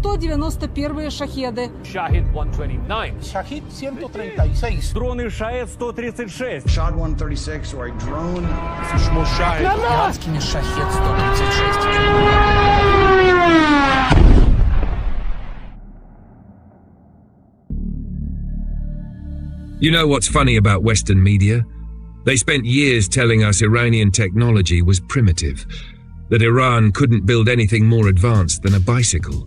191-е «Шахеды». Shahed 129. Shahed 136. Дроны Shahed 136. Shahid 136 or a drone. Иранскими «Шахед 136». You know what's funny about Western media? They spent years telling us Iranian technology was primitive, that Iran couldn't build anything more advanced than a bicycle.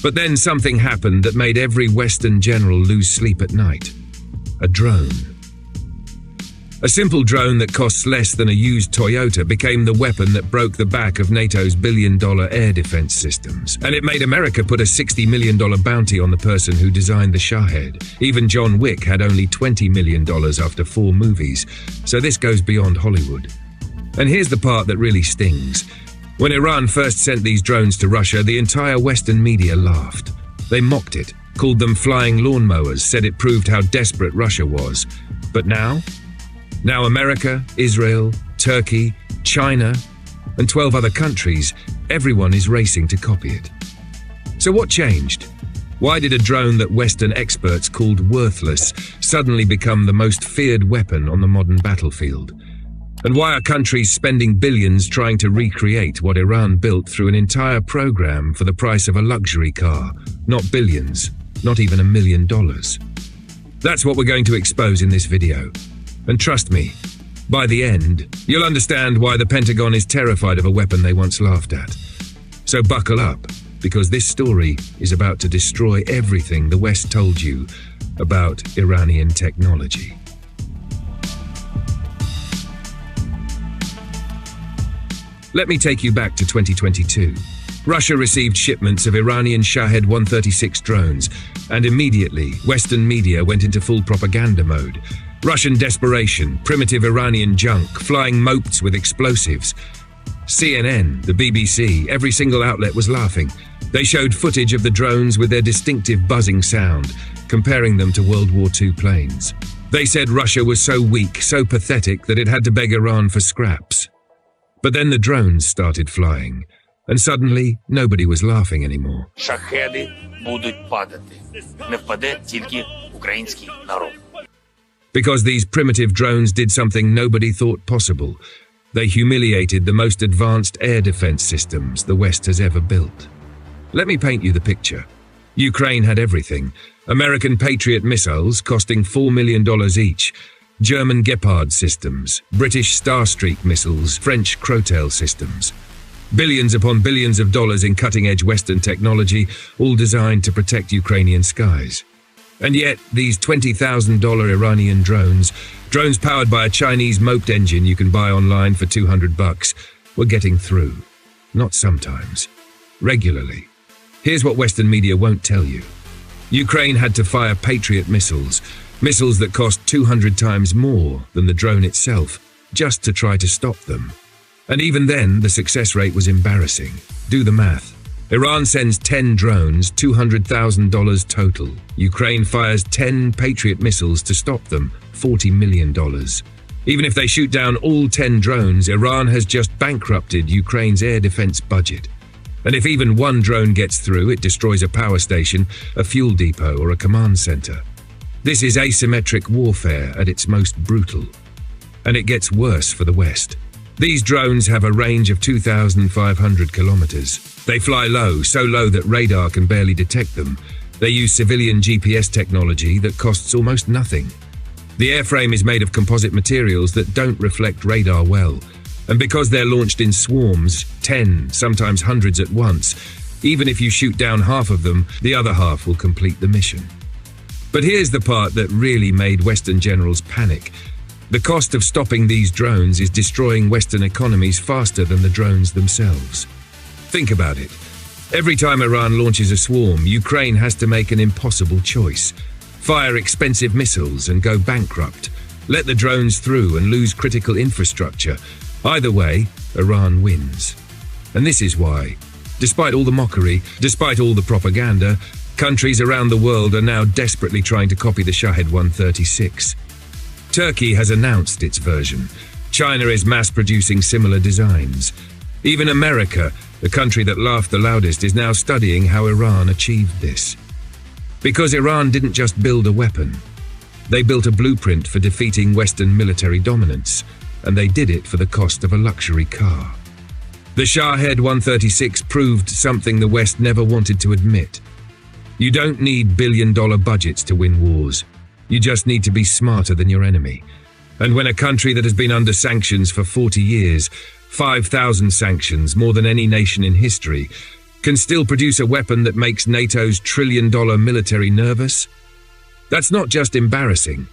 But then something happened that made every Western general lose sleep at night. A drone. A simple drone that costs less than a used Toyota became the weapon that broke the back of NATO's billion-dollar air defense systems. And it made America put a $60 million bounty on the person who designed the Shahed. Even John Wick had only $20 million after 4 movies, so this goes beyond Hollywood. And here's the part that really stings. When Iran first sent these drones to Russia, the entire Western media laughed. They mocked it, called them flying lawnmowers, said it proved how desperate Russia was. But now America, Israel, Turkey, China, and 12 other countries, everyone is racing to copy it. So what changed? Why did a drone that Western experts called worthless suddenly become the most feared weapon on the modern battlefield? And why are countries spending billions trying to recreate what Iran built through an entire program for the price of a luxury car? Not billions, not even $1 million. That's what we're going to expose in this video. And trust me, by the end, you'll understand why the Pentagon is terrified of a weapon they once laughed at. So buckle up, because this story is about to destroy everything the West told you about Iranian technology. Let me take you back to 2022. Russia received shipments of Iranian Shahed 136 drones, and immediately, Western media went into full propaganda mode. Russian desperation, primitive Iranian junk, flying mopeds with explosives. CNN, the BBC, every single outlet was laughing. They showed footage of the drones with their distinctive buzzing sound, comparing them to World War II planes. They said Russia was so weak, so pathetic, that it had to beg Iran for scraps. But then the drones started flying, and suddenly nobody was laughing anymore. Шахеди будуть падати. Не впаде тільки український народ. Because these primitive drones did something nobody thought possible. They humiliated the most advanced air defense systems the West has ever built. Let me paint you the picture. Ukraine had everything. American Patriot missiles costing $4 million each, German Gepard systems, British Starstreak missiles, French Crotel systems. Billions upon billions of dollars in cutting-edge Western technology, all designed to protect Ukrainian skies. And yet, these $20,000 Iranian drones powered by a Chinese moped engine you can buy online for $200, were getting through. Not sometimes. Regularly. Here's what Western media won't tell you. Ukraine had to fire Patriot missiles that cost 200 times more than the drone itself, just to try to stop them. And even then, the success rate was embarrassing. Do the math. Iran sends 10 drones, $200,000 total. Ukraine fires 10 Patriot missiles to stop them, $40 million. Even if they shoot down all 10 drones, Iran has just bankrupted Ukraine's air defense budget. And if even one drone gets through, it destroys a power station, a fuel depot, or a command center. This is asymmetric warfare at its most brutal. And it gets worse for the West. These drones have a range of 2,500 kilometers. They fly low, so low that radar can barely detect them. They use civilian GPS technology that costs almost nothing. The airframe is made of composite materials that don't reflect radar well. And because they're launched in swarms, 10, sometimes hundreds at once, even if you shoot down half of them, the other half will complete the mission. But here's the part that really made Western generals panic. The cost of stopping these drones is destroying Western economies faster than the drones themselves. Think about it. Every time Iran launches a swarm, Ukraine has to make an impossible choice. Fire expensive missiles and go bankrupt. Let the drones through and lose critical infrastructure. Either way, Iran wins. And this is why, despite all the mockery, despite all the propaganda, countries around the world are now desperately trying to copy the Shahed 136. Turkey has announced its version. China is mass-producing similar designs. Even America, The country that laughed the loudest is now studying how Iran achieved this. Because Iran didn't just build a weapon. They built a blueprint for defeating Western military dominance, and they did it for the cost of a luxury car. The Shahed 136 proved something the West never wanted to admit. You don't need billion-dollar budgets to win wars. You just need to be smarter than your enemy. And when a country that has been under sanctions for 40 years, 5,000 sanctions, more than any nation in history, can still produce a weapon that makes NATO's trillion-dollar military nervous, that's not just embarrassing.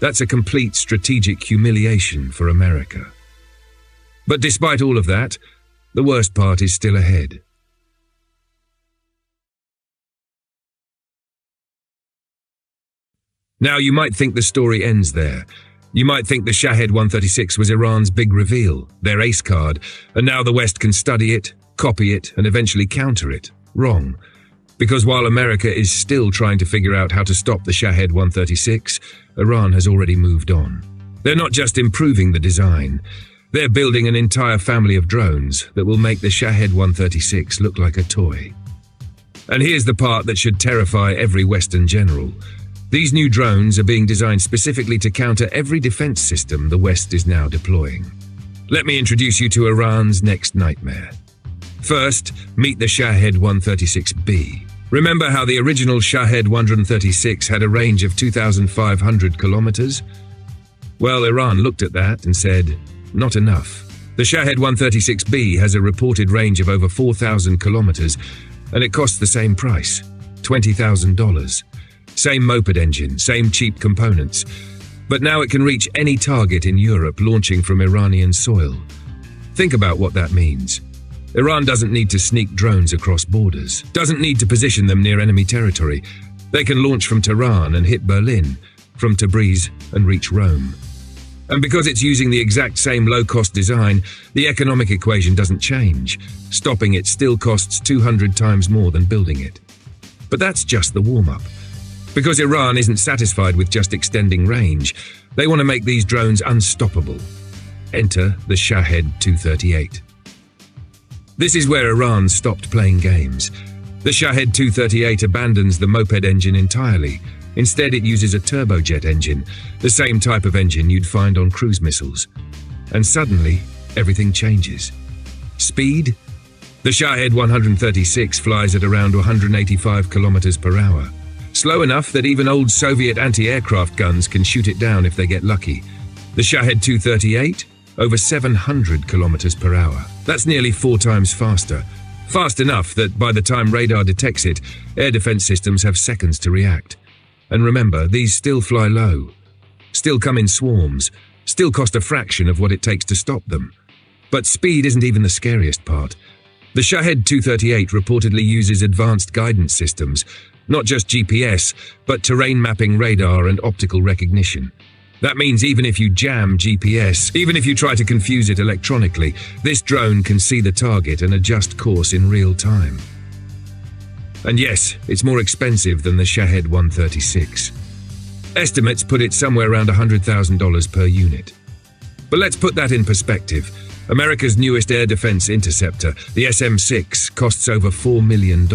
That's a complete strategic humiliation for America. But despite all of that, the worst part is still ahead. Now, you might think the story ends there. You might think the Shahed 136 was Iran's big reveal, their ace card, and now the West can study it, copy it, and eventually counter it. Wrong. Because while America is still trying to figure out how to stop the Shahed 136, Iran has already moved on. They're not just improving the design. They're building an entire family of drones that will make the Shahed 136 look like a toy. And here's the part that should terrify every Western general. These new drones are being designed specifically to counter every defense system the West is now deploying. Let me introduce you to Iran's next nightmare. First, meet the Shahed 136B. Remember how the original Shahed 136 had a range of 2,500 kilometers? Well, Iran looked at that and said, not enough. The Shahed 136B has a reported range of over 4,000 kilometers, and it costs the same price, $20,000. Same moped engine, same cheap components. But now it can reach any target in Europe launching from Iranian soil. Think about what that means. Iran doesn't need to sneak drones across borders, doesn't need to position them near enemy territory. They can launch from Tehran and hit Berlin, from Tabriz and reach Rome. And because it's using the exact same low-cost design, the economic equation doesn't change. Stopping it still costs 200 times more than building it. But that's just the warm-up. Because Iran isn't satisfied with just extending range, they want to make these drones unstoppable. Enter the Shahed 238. This is where Iran stopped playing games. The Shahed 238 abandons the moped engine entirely. Instead, it uses a turbojet engine, the same type of engine you'd find on cruise missiles. And suddenly, everything changes. Speed? The Shahed 136 flies at around 185 kilometers per hour. Slow enough that even old Soviet anti-aircraft guns can shoot it down if they get lucky. The Shahed 238? Over 700 kilometers per hour. That's nearly 4 times faster. Fast enough that by the time radar detects it, air defense systems have seconds to react. And remember, these still fly low, still come in swarms, still cost a fraction of what it takes to stop them. But speed isn't even the scariest part. The Shahed 238 reportedly uses advanced guidance systems, not just GPS, but terrain mapping radar and optical recognition. That means even if you jam GPS, even if you try to confuse it electronically, this drone can see the target and adjust course in real time. And yes, it's more expensive than the Shahed 136. Estimates put it somewhere around $100,000 per unit. But let's put that in perspective. America's newest air defense interceptor, the SM-6, costs over $4 million.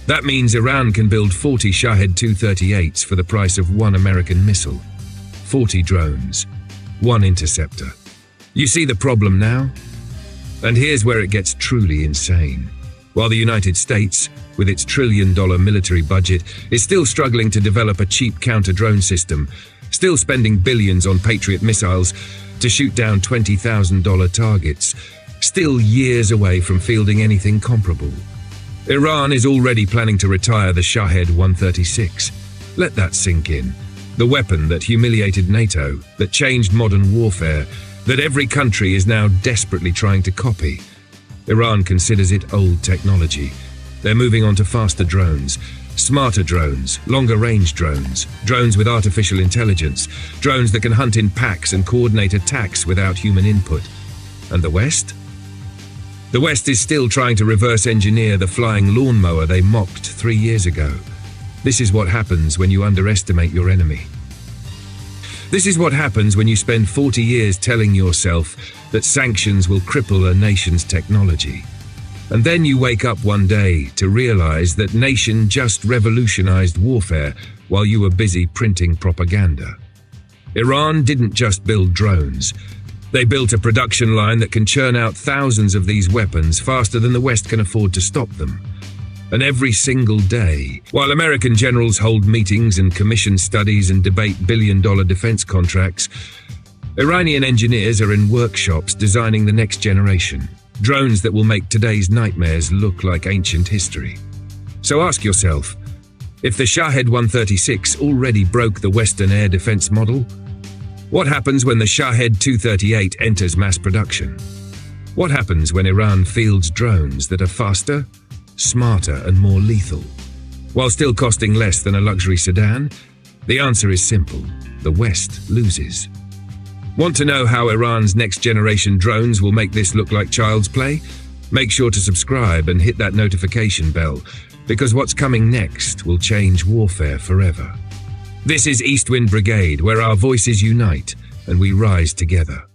That means Iran can build 40 Shahed 238s for the price of one American missile. 40 drones, one interceptor. You see the problem now? And here's where it gets truly insane. While the United States, with its trillion-dollar military budget, is still struggling to develop a cheap counter-drone system, still spending billions on Patriot missiles to shoot down $20,000 targets, still years away from fielding anything comparable. Iran is already planning to retire the Shahed 136. Let that sink in. The weapon that humiliated NATO, that changed modern warfare, that every country is now desperately trying to copy. Iran considers it old technology. They're moving on to faster drones, smarter drones, longer-range drones, drones with artificial intelligence, drones that can hunt in packs and coordinate attacks without human input. And the West? The West is still trying to reverse engineer the flying lawnmower they mocked 3 years ago. This is what happens when you underestimate your enemy. This is what happens when you spend 40 years telling yourself that sanctions will cripple a nation's technology. And then you wake up one day to realize that nation just revolutionized warfare while you were busy printing propaganda. Iran didn't just build drones. They built a production line that can churn out thousands of these weapons faster than the West can afford to stop them. And every single day, while American generals hold meetings and commission studies and debate billion-dollar defense contracts, Iranian engineers are in workshops designing the next generation, drones that will make today's nightmares look like ancient history. So ask yourself, if the Shahed 136 already broke the Western air defense model, what happens when the Shahed 238 enters mass production? What happens when Iran fields drones that are faster, smarter, and more lethal, while still costing less than a luxury sedan? The answer is simple: the West loses. Want to know how Iran's next-generation drones will make this look like child's play? Make sure to subscribe and hit that notification bell, because what's coming next will change warfare forever. This is East Wind Brigade, where our voices unite and we rise together.